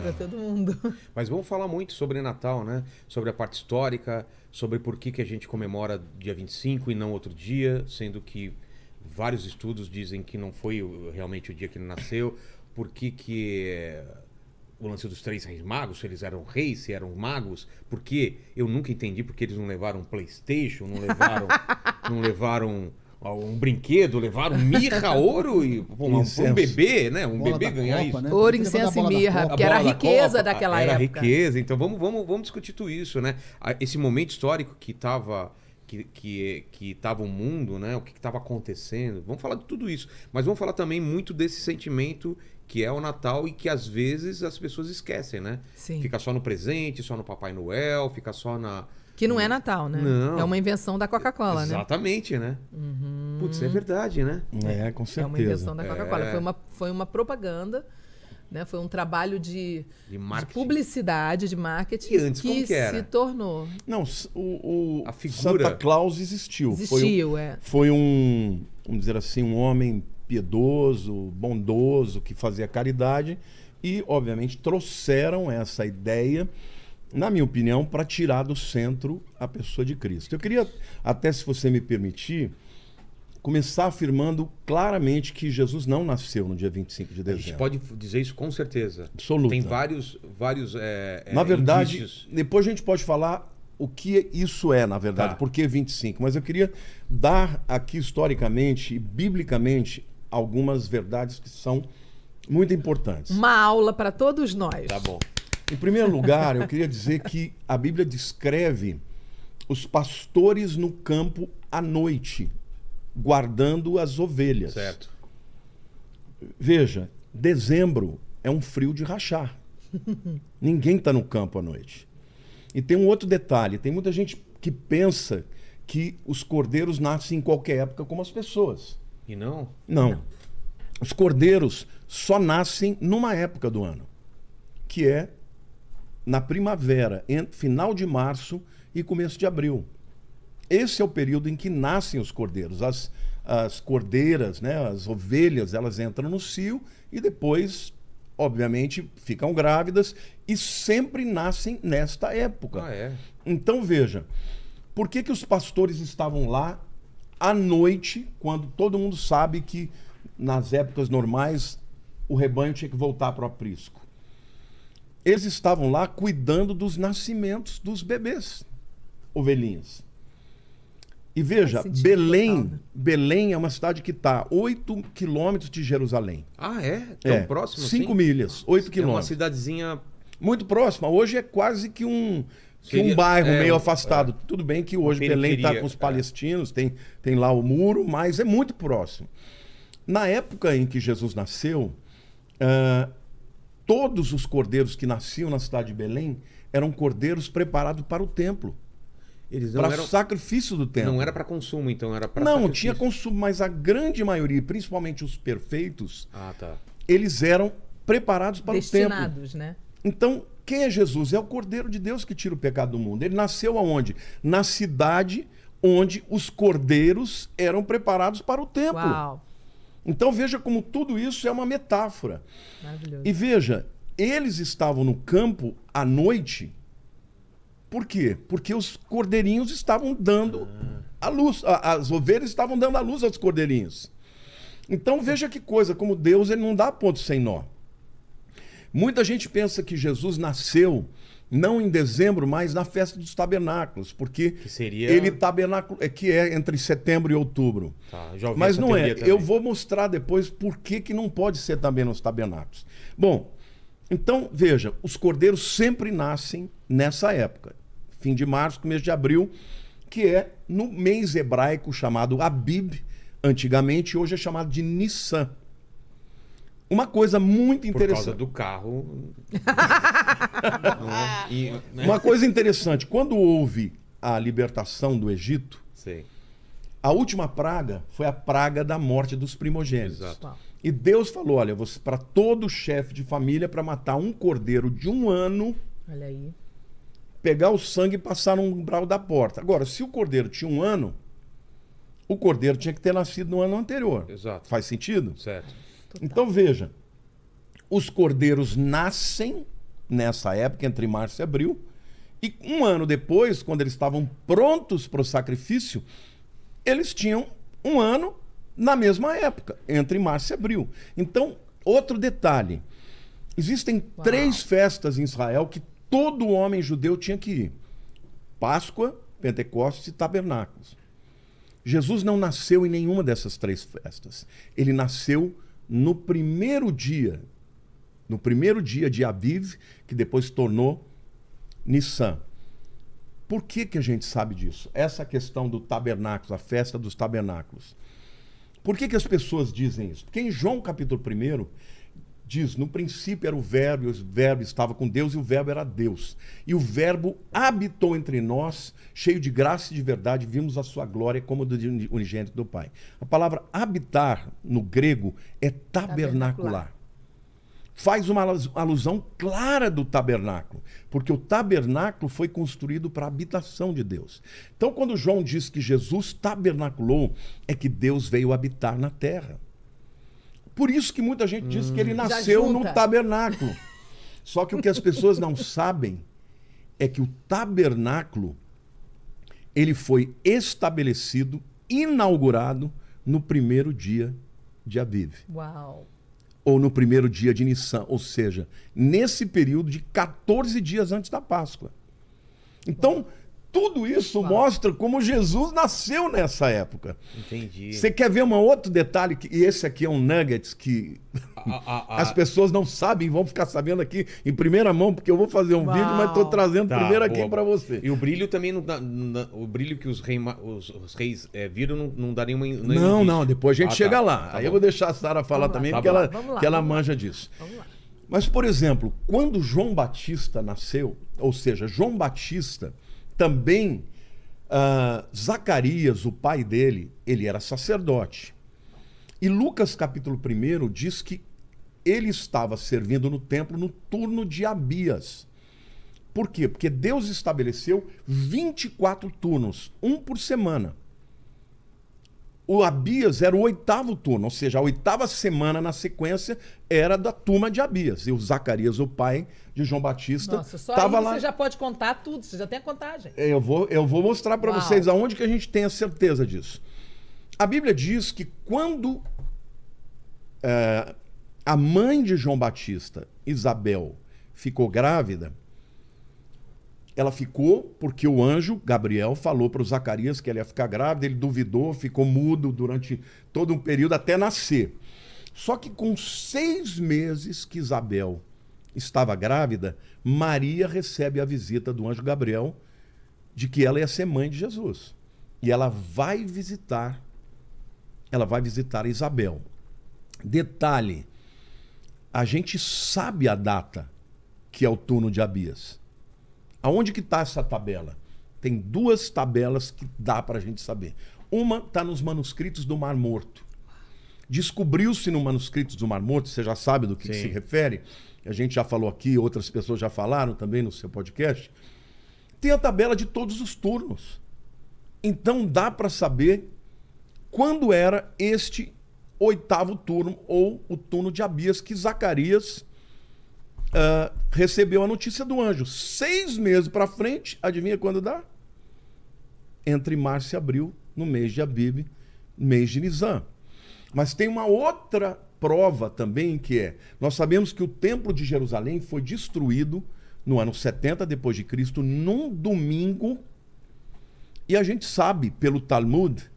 Para todo mundo. Mas vamos falar muito sobre Natal, né? Sobre a parte histórica, sobre por que a gente comemora dia 25 e não outro dia, sendo que vários estudos dizem que não foi realmente o dia que ele nasceu. Por que o lance dos 3 reis magos, se eles eram reis, se eram magos? Porque eu nunca entendi porque eles não levaram um PlayStation, não levaram um brinquedo, levaram mirra, ouro e um bebê, né? Um Bola bebê da ganhar Copa, isso. né? Ouro, Tem que levar incenso a e bola da mirra, Copa. porque era a bola da riqueza Copa, daquela era época. riqueza, então vamos discutir tudo isso, né? Esse momento histórico que estava o mundo, né? O que estava acontecendo. Vamos falar de tudo isso, mas vamos falar também muito desse sentimento que é o Natal e que às vezes as pessoas esquecem, né? Sim. Fica só no presente, só no Papai Noel, fica só na... Que não é Natal, né? Não. É uma invenção da Coca-Cola, né? Exatamente, né? Putz, é verdade, né? Com É certeza. uma invenção da Coca-Cola. É. Foi uma propaganda, né? Foi um trabalho de marketing. publicidade, de marketing E antes, como que era? se tornou. Não, A figura... Santa Claus existiu. Existiu, Foi vamos dizer assim, um homem piedoso, bondoso, que fazia caridade e, obviamente, trouxeram essa ideia, na minha opinião, para tirar do centro a pessoa de Cristo. Eu queria, até se você me permitir, começar afirmando claramente que Jesus não nasceu no dia 25 de A dezembro. gente pode dizer isso com certeza. Absoluta. Tem vários Na verdade, indícios. depois a gente pode falar o que isso é, na verdade, Tá. por que 25. Mas eu queria dar aqui historicamente e biblicamente algumas verdades que são muito importantes. Uma aula para todos nós. Tá bom. Em primeiro lugar, eu queria dizer que a Bíblia descreve os pastores no campo à noite, guardando as ovelhas. Certo. Veja, dezembro é um frio de rachar. Ninguém está no campo à noite. E tem um outro detalhe, tem muita gente que pensa que os cordeiros nascem em qualquer época como as pessoas. E não? Não. Os cordeiros só nascem numa época do ano, que é na primavera, final de março e começo de abril. Esse é o período em que nascem os cordeiros. As cordeiras, né, as ovelhas, elas entram no cio e depois, obviamente, ficam grávidas e sempre nascem nesta época. Ah, é? Então, veja, por que os pastores estavam lá à noite, quando todo mundo sabe que nas épocas normais o rebanho tinha que voltar para o aprisco? Eles estavam lá cuidando dos nascimentos dos bebês, ovelhinhas. E veja, Faz sentido Belém, total, né? Belém é uma cidade que está a 8 quilômetros de Jerusalém. Ah, é? Tão próximo 5 assim? milhas, 8 É uma quilômetros. cidadezinha... Muito próxima. Hoje é quase que um Seria- bairro meio um- afastado. Tudo bem que hoje Belém está periferia, com os palestinos, tem lá o muro, mas é muito próximo. Na época em que Jesus nasceu, todos os cordeiros que nasciam na cidade de Belém eram cordeiros preparados para o templo, Eles não para eram... o sacrifício do templo. Não era para consumo, então era para Não, tinha consumo, mas a grande maioria, principalmente os perfeitos, Ah, tá. eles eram preparados para o templo. Destinados, né? Então, quem é Jesus? É o Cordeiro de Deus que tira o pecado do mundo. Ele nasceu aonde? Na cidade onde os cordeiros eram preparados para o templo. Uau, Então veja como tudo isso é uma metáfora. maravilhoso. E veja, eles estavam no campo à noite. Por quê? Porque os cordeirinhos estavam dando a luz. As ovelhas estavam dando a luz aos cordeirinhos. Então veja que coisa, como Deus ele não dá ponto sem nó. Muita gente pensa que Jesus nasceu não em dezembro, mas na festa dos tabernáculos, porque Que seria... ele tabernáculo que é entre setembro e outubro. Tá, já ouvi Mas essa não é. teoria também. Eu vou mostrar depois por que não pode ser também nos tabernáculos. Bom, então veja, os cordeiros sempre nascem nessa época, fim de março, começo de abril, que é no mês hebraico chamado Abib, antigamente, hoje é chamado de Nissan. Uma coisa muito Por causa interessante. do carro... Não é? Né? Uma coisa interessante, quando houve a libertação do Egito, Sei. a última praga foi a praga da morte dos primogênitos. Exato. Uau. E Deus falou, olha, para todo chefe de família, para matar um cordeiro de 1 ano, Olha aí. pegar o sangue e passar no umbral da porta. Agora, se o cordeiro tinha 1 ano, o cordeiro tinha que ter nascido no ano anterior. Exato. Faz sentido? Certo. Total. Então veja, os cordeiros nascem nessa época, entre março e abril. E um ano depois, quando eles estavam prontos para o sacrifício, eles tinham um ano na mesma época, entre março e abril. Então, outro detalhe. Existem 3 festas em Israel que todo homem judeu tinha que ir. Páscoa, Pentecostes e Tabernáculos. Jesus não nasceu em nenhuma dessas 3 festas. Ele nasceu no primeiro dia de Aviv, que depois se tornou Nissan. Por que a gente sabe disso? Essa questão do tabernáculo, a festa dos tabernáculos. Por que as pessoas dizem isso? Porque em João capítulo 1 diz, no princípio era o Verbo, e o Verbo estava com Deus, e o Verbo era Deus. E o Verbo habitou entre nós, cheio de graça e de verdade, vimos a sua glória como do unigênito do Pai. A palavra habitar, no grego, é tabernacular. Faz uma alusão clara do tabernáculo, porque o tabernáculo foi construído para a habitação de Deus. Então, quando João diz que Jesus tabernaculou, é que Deus veio habitar na terra. Por isso que muita gente diz que ele nasceu no tabernáculo. Só que o que as pessoas não sabem é que o tabernáculo ele foi estabelecido, inaugurado no primeiro dia de Aviv. Uau! Ou no primeiro dia de Nissan, ou seja, nesse período de 14 dias antes da Páscoa. Então, tudo isso mostra como Jesus nasceu nessa época. Entendi. Você quer ver um outro detalhe? E esse aqui é um nuggets que as pessoas não sabem, vão ficar sabendo aqui em primeira mão, porque eu vou fazer um vídeo, mas estou trazendo primeiro aqui para você. E o brilho também, o brilho que os reis viram não dá nenhuma... Não, depois a gente chega lá. Tá Aí bom. eu vou deixar a Sara falar também, porque ela manja disso. Vamos lá. Mas, por exemplo, quando João Batista nasceu, ou seja, João Batista... Também, Zacarias, o pai dele, ele era sacerdote. E Lucas capítulo 1 diz que ele estava servindo no templo no turno de Abias. Por quê? Porque Deus estabeleceu 24 turnos, um por semana. O Abias era o 8º turno, ou seja, a 8ª semana na sequência era da turma de Abias. E o Zacarias, o pai de João Batista, estava lá. Você já pode contar tudo, você já tem a contagem. Eu vou mostrar para vocês aonde que a gente tem a certeza disso. A Bíblia diz que quando a mãe de João Batista, Isabel, ficou grávida, ela ficou porque o anjo Gabriel falou para o Zacarias que ela ia ficar grávida, ele duvidou, ficou mudo durante todo um período até nascer. Só que com 6 meses que Isabel estava grávida, Maria recebe a visita do anjo Gabriel de que ela ia ser mãe de Jesus. E ela vai visitar Isabel. Detalhe, a gente sabe a data que é o turno de Abias. Aonde que está essa tabela? Tem 2 tabelas que dá para a gente saber. Uma está nos manuscritos do Mar Morto. Descobriu-se no manuscritos do Mar Morto, você já sabe do que se refere, a gente já falou aqui, outras pessoas já falaram também no seu podcast. Tem a tabela de todos os turnos. Então dá para saber quando era este 8º turno, ou o turno de Abias, que Zacarias recebeu a notícia do anjo. 6 meses para frente, adivinha quando dá? Entre março e abril, no mês de Abiv, mês de Nisan. Mas tem uma outra prova também, que é, nós sabemos que o templo de Jerusalém foi destruído no ano 70 depois de Cristo, num domingo, e a gente sabe pelo Talmud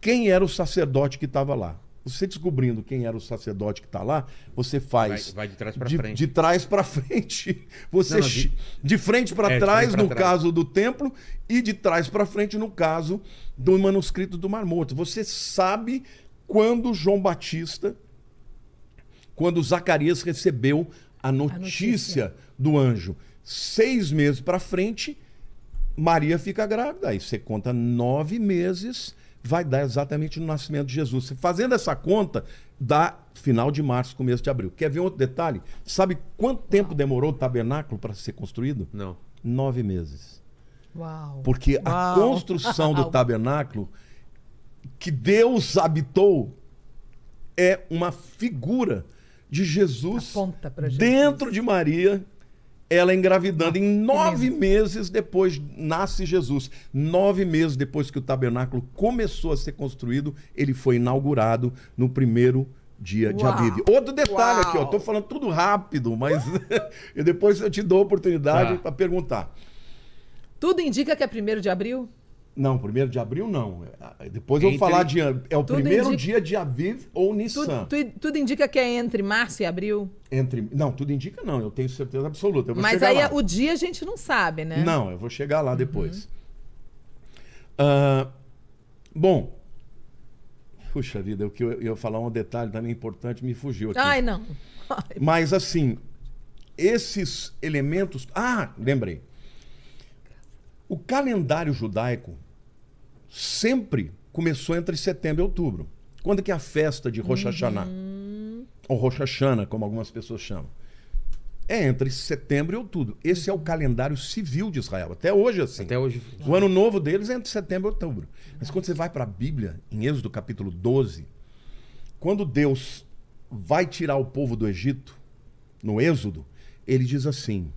quem era o sacerdote que estava lá. Você descobrindo quem era o sacerdote que está lá, você faz... Vai de trás para frente. De trás para frente. Você de frente para trás, no caso do templo, e de trás para frente, no caso do manuscrito do Mar Morto. Você sabe quando João Batista, quando Zacarias recebeu a notícia do anjo. 6 meses para frente, Maria fica grávida. Aí você conta 9 meses... vai dar exatamente no nascimento de Jesus. Fazendo essa conta, dá final de março, começo de abril. Quer ver outro detalhe? Sabe quanto tempo demorou o tabernáculo para ser construído? Não. 9 meses. Uau. Porque a construção do tabernáculo, que Deus habitou, é uma figura de Jesus Aponta pra Jesus. Dentro de Maria, ela engravidando. Em 9 meses depois nasce Jesus. 9 meses depois que o tabernáculo começou a ser construído, ele foi inaugurado no primeiro dia de Aviv. Outro detalhe aqui, ó, tô falando tudo rápido, mas e depois eu te dou a oportunidade para perguntar. Tudo indica que é 1º de abril? Não, 1º de abril não. Depois eu vou falar de... É o primeiro dia de Aviv ou Nissan. Tudo indica que é entre março e abril? Não, tudo indica não. Eu tenho certeza absoluta. Mas aí o dia a gente não sabe, né? Não, eu vou chegar lá depois. Bom, puxa vida, o que eu ia falar um detalhe também importante, me fugiu aqui. Ai, não. Mas assim, esses elementos... lembrei. O calendário judaico sempre começou entre setembro e outubro. Quando que é a festa de Rosh Hashanah? Ou Rosh Hashanah, como algumas pessoas chamam. É entre setembro e outubro. Esse é o calendário civil de Israel. Até hoje, assim. Até hoje. O ano novo deles é entre setembro e outubro. Mas quando você vai para a Bíblia, em Êxodo capítulo 12, quando Deus vai tirar o povo do Egito, no Êxodo, ele diz assim: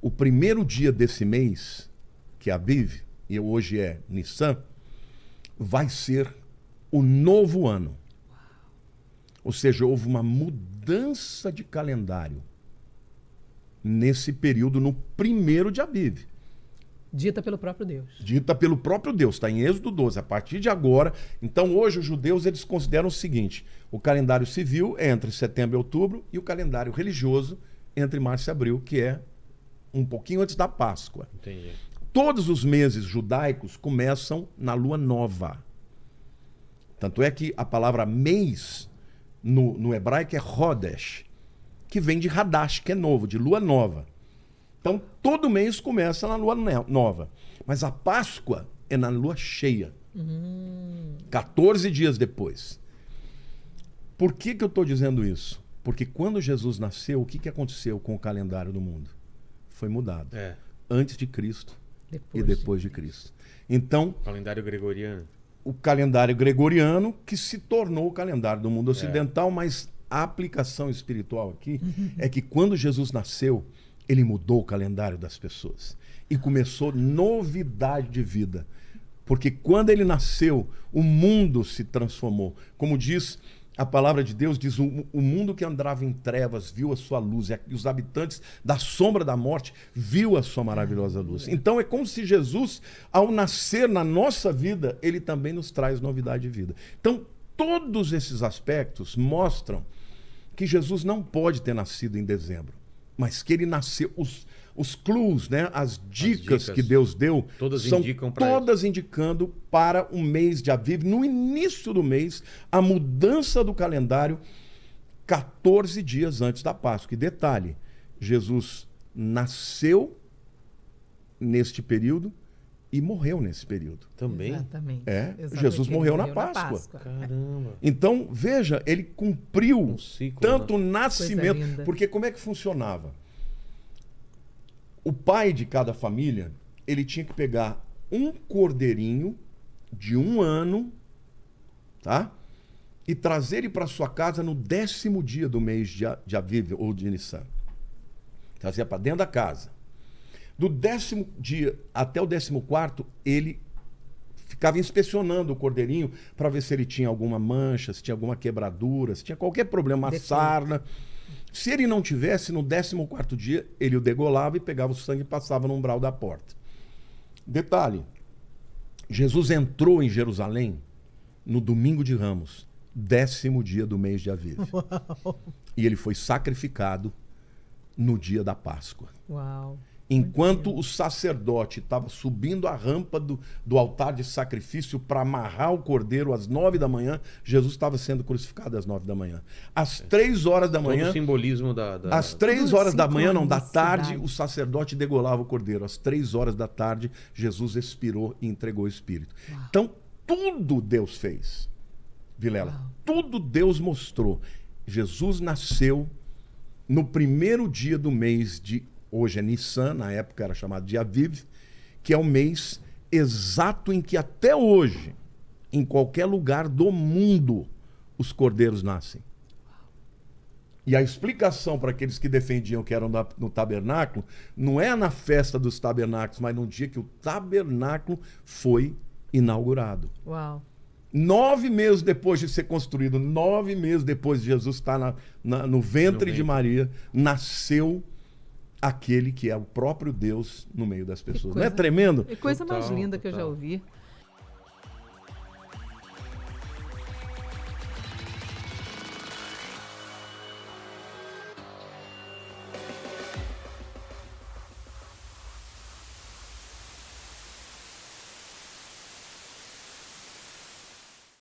o primeiro dia desse mês, que é Aviv, e hoje é Nissan, vai ser o novo ano. Ou seja, houve uma mudança de calendário nesse período, no 1º de Aviv. Dita pelo próprio Deus. Dita pelo próprio Deus, está em Êxodo 12. A partir de agora, então hoje os judeus eles consideram o seguinte: o calendário civil é entre setembro e outubro e o calendário religioso entre março e abril, que é um pouquinho antes da Páscoa. Entendi. Todos os meses judaicos começam na lua nova. Tanto é que a palavra mês no hebraico é Hodesh, que vem de Hadash, que é novo, de lua nova. Então todo mês começa na lua nova. Mas a Páscoa é na lua cheia. 14 dias depois. Por que eu estou dizendo isso? Porque quando Jesus nasceu, o que aconteceu com o calendário do mundo? Foi mudado. Antes de Cristo e depois de Cristo. Então, calendário gregoriano. O calendário gregoriano que se tornou o calendário do mundo ocidental, mas a aplicação espiritual aqui é que quando Jesus nasceu, ele mudou o calendário das pessoas e começou novidade de vida. Porque quando ele nasceu, o mundo se transformou. Como diz a palavra de Deus, diz: o mundo que andava em trevas viu a sua luz, e os habitantes da sombra da morte viu a sua maravilhosa luz. Então é como se Jesus, ao nascer na nossa vida, ele também nos traz novidade de vida. Então todos esses aspectos mostram que Jesus não pode ter nascido em dezembro, mas que ele nasceu... Os clues, né? As dicas que Deus deu, são todas indicando para o mês de Aviv, no início do mês, a mudança do calendário 14 dias antes da Páscoa. E detalhe, Jesus nasceu neste período e morreu nesse período. Também? Exatamente. Jesus morreu na Páscoa. Caramba. Então, veja, ele cumpriu um ciclo, tanto o nascimento... Porque como é que funcionava? O pai de cada família, ele tinha que pegar um cordeirinho de 1 ano, tá? E trazer ele para sua casa no 10º dia do mês de Aviv ou de Nissan. Trazia para dentro da casa. Do 10º dia até o 14º, ele ficava inspecionando o cordeirinho para ver se ele tinha alguma mancha, se tinha alguma quebradura, se tinha qualquer problema, uma sarna. Se ele não tivesse, no 14º dia, ele o degolava e pegava o sangue e passava no umbral da porta. Detalhe, Jesus entrou em Jerusalém no domingo de Ramos, 10º dia do mês de Aviv. Uau. E ele foi sacrificado no dia da Páscoa. Uau. Enquanto o sacerdote estava subindo a rampa do altar de sacrifício para amarrar o cordeiro às 9 da manhã, Jesus estava sendo crucificado às 9 da manhã. Às 3 horas da manhã... Todo o simbolismo Às 3 horas da manhã, não, da tarde, o sacerdote degolava o cordeiro. Às 3 horas da tarde, Jesus expirou e entregou o Espírito. Uau. Então, tudo Deus fez, Vilela. Uau. Tudo Deus mostrou. Jesus nasceu no primeiro dia do mês de... Hoje é Nissan, na época era chamado de Aviv, que é o mês exato em que até hoje, em qualquer lugar do mundo, os cordeiros nascem. E a explicação para aqueles que defendiam que eram no tabernáculo, não é na festa dos tabernáculos, mas no dia que o tabernáculo foi inaugurado. Uau. 9 meses depois de ser construído, 9 meses depois de Jesus estar no ventre de Maria, nasceu aquele que é o próprio Deus no meio das pessoas. Não é tremendo? É coisa mais Total, linda que eu já total. ouvi.